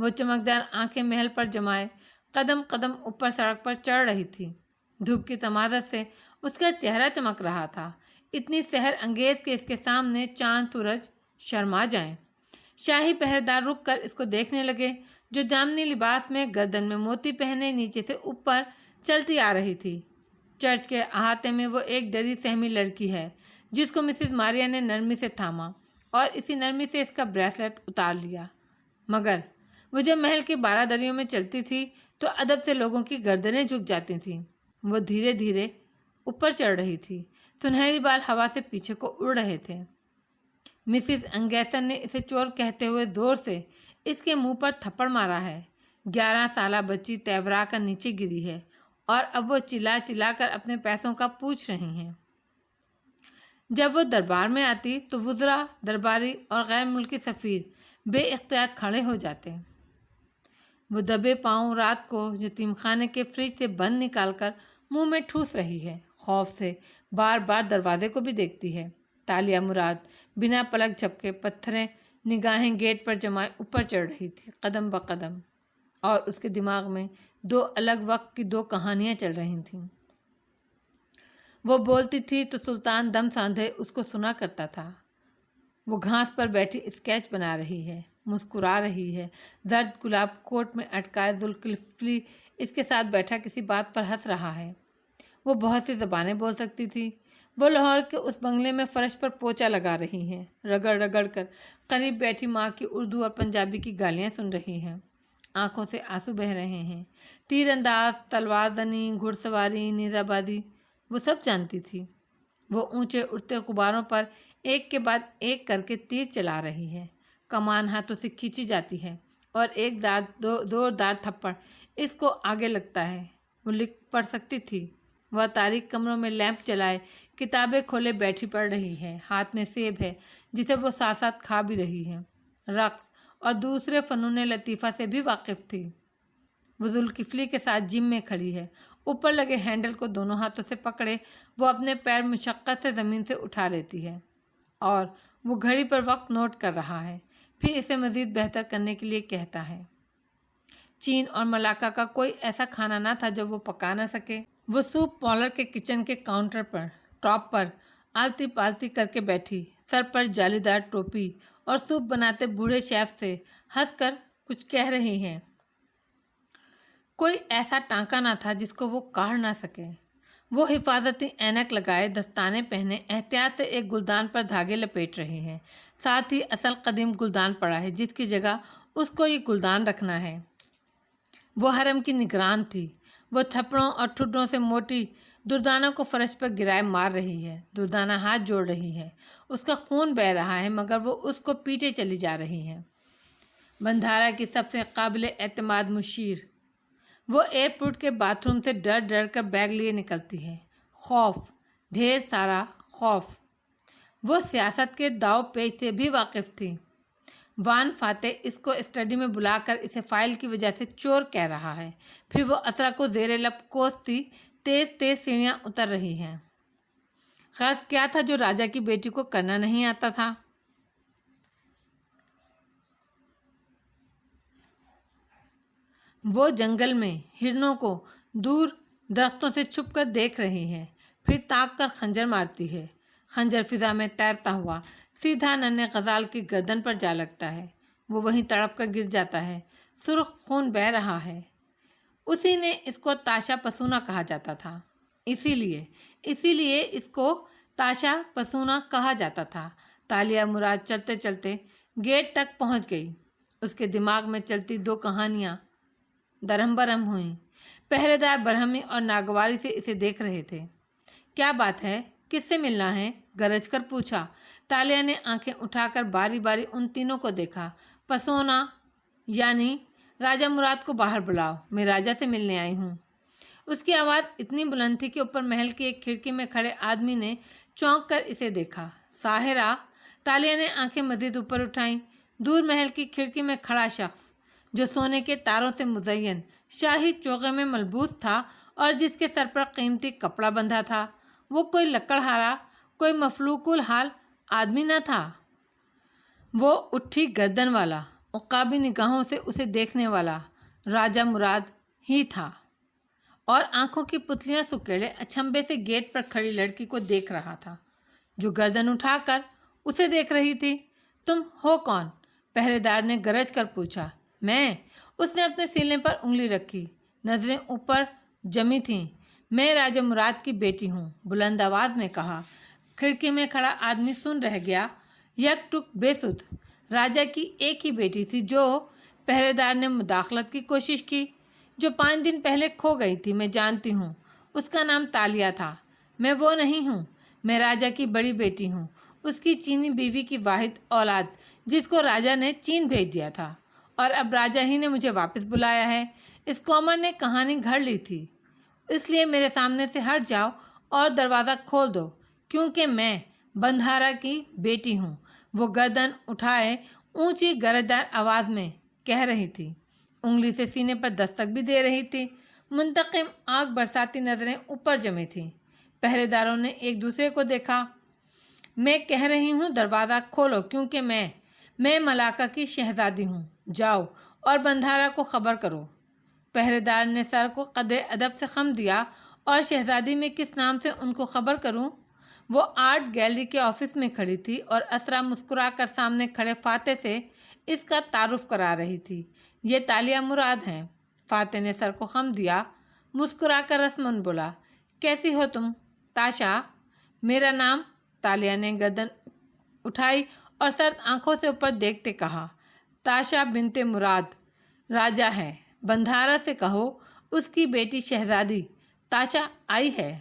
وہ چمکدار آنکھیں محل پر جمائے قدم قدم اوپر سڑک پر چڑھ رہی تھی۔ دھوپ کی تمازت سے اس کا چہرہ چمک رہا تھا، اتنی سحر انگیز کہ اس کے سامنے چاند سورج شرما جائیں۔ شاہی پہرےدار رک کر اس کو دیکھنے لگے، جو جامنی لباس میں گردن میں موتی پہنے نیچے سے اوپر چلتی آ رہی تھی۔ چرچ کے احاطے میں وہ ایک ڈری سہمی لڑکی ہے، جس کو مسز ماریا نے نرمی سے تھاما اور اسی نرمی سے اس کا بریسلٹ اتار لیا۔ مگر وہ جب محل کی بارادریوں میں چلتی تھی تو ادب سے لوگوں کی گردنیں جھک جاتی تھیں۔ وہ دھیرے دھیرے اوپر چڑھ رہی تھی، سنہری بال ہوا سے پیچھے کو اڑ رہے تھے۔ مسز انگیسن نے اسے چور کہتے ہوئے زور سے اس کے منہ پر تھپڑ مارا ہے۔ 11 سالہ بچی تیورا کر نیچے گری ہے اور اب وہ چلا چلا کر اپنے پیسوں کا پوچھ رہی ہیں۔ جب وہ دربار میں آتی تو وزراء، درباری اور غیر ملکی سفیر بے اختیار کھڑے ہو جاتے۔ وہ دبے پاؤں رات کو یتیم خانے کے فریج سے بند نکال کر منہ میں ٹھوس رہی ہے، خوف سے بار بار دروازے کو بھی دیکھتی ہے۔ تالیہ مراد بنا پلک جھپکے پتھریں نگاہیں گیٹ پر جمائے اوپر چڑھ رہی تھی، قدم بقدم، اور اس کے دماغ میں 2 الگ وقت کی 2 کہانیاں چل رہی تھیں۔ وہ بولتی تھی تو سلطان دم ساندھے اس کو سنا کرتا تھا۔ وہ گھاس پر بیٹھی اسکیچ بنا رہی ہے، مسکرا رہی ہے۔ زرد گلاب کوٹ میں اٹکائے ذوالکفلی اس کے ساتھ بیٹھا کسی بات پر ہنس رہا ہے۔ وہ بہت سی زبانیں بول سکتی تھی۔ وہ لاہور کے اس بنگلے میں فرش پر پوچا لگا رہی ہیں، رگڑ رگڑ کر قریب بیٹھی ماں کی اردو اور پنجابی کی گالیاں سن رہی ہیں۔ آنکھوں سے آنسو بہہ رہے ہیں۔ تیر انداز، تلوار زنی، گھڑ سواری، نیزہ بازی وہ سب جانتی تھی۔ وہ اونچے اٹھتے غباروں پر ایک کے بعد ایک کر کے تیر چلا رہی ہے۔ کمان ہاتھوں سے کھینچی جاتی ہے اور ایک زوردار تھپڑ اس کو آگے لگتا ہے۔ وہ لکھ پڑھ سکتی تھی۔ وہ تاریک کمروں میں لیمپ جلائے کتابیں کھولے بیٹھی پڑھ رہی ہے۔ ہاتھ میں سیب ہے جسے وہ ساتھ ساتھ کھا بھی رہی ہے۔ رقص اور دوسرے فنون لطیفہ سے بھی واقف تھی۔ وہ ذوالکفلی کے ساتھ جم میں کھڑی ہے، اوپر لگے ہینڈل کو دونوں ہاتھوں سے پکڑے وہ اپنے پیر مشقت سے زمین سے اٹھا لیتی ہے اور وہ گھڑی پر وقت نوٹ کر رہا ہے، پھر اسے مزید بہتر کرنے کے لیے کہتا ہے۔ چین اور ملاکا کا کوئی ایسا کھانا نہ تھا جو وہ پکا نہ سکے۔ وہ سوپ پارلر کے کچن کے کاؤنٹر پر ٹاپ پر آلتی پالتی کر کے بیٹھی، سر پر جالی دار ٹوپی اور سوپ بناتے بوڑھے شیف سے ہنس کر کچھ کہہ رہی ہیں۔ کوئی ایسا ٹانکا نہ تھا جس کو وہ کاڑ نہ سکے۔ وہ حفاظتی اینک لگائے، دستانے پہنے احتیاط سے ایک گلدان پر دھاگے لپیٹ رہی ہے۔ ساتھ ہی اصل قدیم گلدان پڑا ہے جس کی جگہ اس کو یہ گلدان رکھنا ہے۔ وہ حرم کی نگران تھی۔ وہ تھپڑوں اور ٹھڈوں سے موٹی دردانہ کو فرش پر گرائے مار رہی ہے۔ دردانہ ہاتھ جوڑ رہی ہے، اس کا خون بہہ رہا ہے مگر وہ اس کو پیٹے چلی جا رہی ہے۔ بندھارا کی سب سے قابل اعتماد مشیر۔ وہ ایئرپورٹ کے باتھ روم سے ڈر ڈر کر بیگ لیے نکلتی ہے۔ خوف، ڈھیر سارا خوف۔ وہ سیاست کے داؤ پیچ سے بھی واقف تھی۔ وان فاتح اس کو اسٹڈی میں بلا کر اسے فائل کی وجہ سے چور کہہ رہا ہے۔ پھر وہ اسرا کو زیر لب کوستی تیز تیز سیڑھیاں اتر رہی ہیں۔ غرض کیا تھا جو راجا کی بیٹی کو کرنا نہیں آتا تھا؟ وہ جنگل میں ہرنوں کو دور درختوں سے چھپ کر دیکھ رہی ہے، پھر تاک کر خنجر مارتی ہے۔ خنجر فضا میں تیرتا ہوا سیدھا ننھے غزال کی گردن پر جا لگتا ہے۔ وہ وہیں تڑپ کر گر جاتا ہے۔ سرخ خون بہہ رہا ہے۔ اسی نے اس کو تاشا پسونا کہا جاتا تھا۔ اسی لیے اس کو تاشا پسونا کہا جاتا تھا۔ تالیہ مراد چلتے چلتے گیٹ تک پہنچ گئی۔ اس کے دماغ میں چلتی 2 کہانیاں درہم برہم ہوئیں۔ پہرے دار برہمی اور ناگواری سے اسے دیکھ رہے تھے۔ کیا بات ہے؟ کس سے ملنا ہے؟ گرج کر پوچھا۔ تالیہ نے آنکھیں اٹھا کر باری باری ان تینوں کو دیکھا۔ پسونا یعنی راجہ مراد کو باہر بلاؤ، میں راجہ سے ملنے آئی ہوں۔ اس کی آواز اتنی بلند تھی کہ اوپر محل کی ایک کھڑکی میں کھڑے آدمی نے چونک کر اسے دیکھا۔ ساحرہ! تالیہ نے آنکھیں مزید اوپر اٹھائیں۔ دور محل کی کھڑکی میں کھڑا شخص جو سونے کے تاروں سے مزین شاہی چوغے میں ملبوس تھا اور جس کے سر پر قیمتی کپڑا بندھا تھا، وہ کوئی لکڑہارا، کوئی مفلوق الحال آدمی نہ تھا۔ وہ اٹھی گردن والا، عقابی نگاہوں سے اسے دیکھنے والا راجہ مراد ہی تھا اور آنکھوں کی پتلیاں سکیڑے اچھمبے سے گیٹ پر کھڑی لڑکی کو دیکھ رہا تھا جو گردن اٹھا کر اسے دیکھ رہی تھی۔ تم ہو کون؟ پہرے دار نے گرج کر پوچھا۔ میں؟ اس نے اپنے سینے پر انگلی رکھی، نظریں اوپر جمی تھیں۔ میں راجہ مراد کی بیٹی ہوں، بلند آواز میں کہا۔ کھڑکی میں کھڑا آدمی سن رہ گیا، یک ٹک بے سدھ۔ راجہ کی ایک ہی بیٹی تھی جو پہرے دار نے مداخلت کی کوشش کی، جو 5 دن پہلے کھو گئی تھی۔ میں جانتی ہوں، اس کا نام تالیہ تھا۔ میں وہ نہیں ہوں، میں راجہ کی بڑی بیٹی ہوں، اس کی چینی بیوی کی واحد اولاد، جس کو راجہ نے چین بھیج دیا تھا اور اب راجہ ہی نے مجھے واپس بلایا ہے۔ اس کومر نے کہانی گھڑ لی تھی، اس لیے میرے سامنے سے ہٹ جاؤ اور دروازہ کھول دو، کیونکہ میں بندھارا کی بیٹی ہوں، وہ گردن اٹھائے اونچی گرجدار آواز میں کہہ رہی تھی، انگلی سے سینے پر دستک بھی دے رہی تھی۔ منتقم آنکھ برساتی نظریں اوپر جمی تھیں۔ پہرے داروں نے ایک دوسرے کو دیکھا۔ میں کہہ رہی ہوں دروازہ کھولو، کیونکہ میں ملاکا کی شہزادی ہوں۔ جاؤ اور بندھارا کو خبر کرو۔ پہرے دار نے سر کو قدر ادب سے خم دیا۔ اور شہزادی میں کس نام سے ان کو خبر کروں؟ وہ آرٹ گیلری کے آفس میں کھڑی تھی اور اسرا مسکرا کر سامنے کھڑے فاتح سے اس کا تعارف کرا رہی تھی۔ یہ تالیہ مراد ہیں۔ فاتح نے سر کو خم دیا، مسکرا کر رسمن بولا، کیسی ہو تم؟ تاشا میرا نام۔ تالیہ نے گردن اٹھائی اور سرد آنکھوں سے اوپر دیکھتے کہا، تاشا بنت مراد راجہ ہے، بندھارا سے کہو اس کی بیٹی شہزادی تاشا آئی ہے۔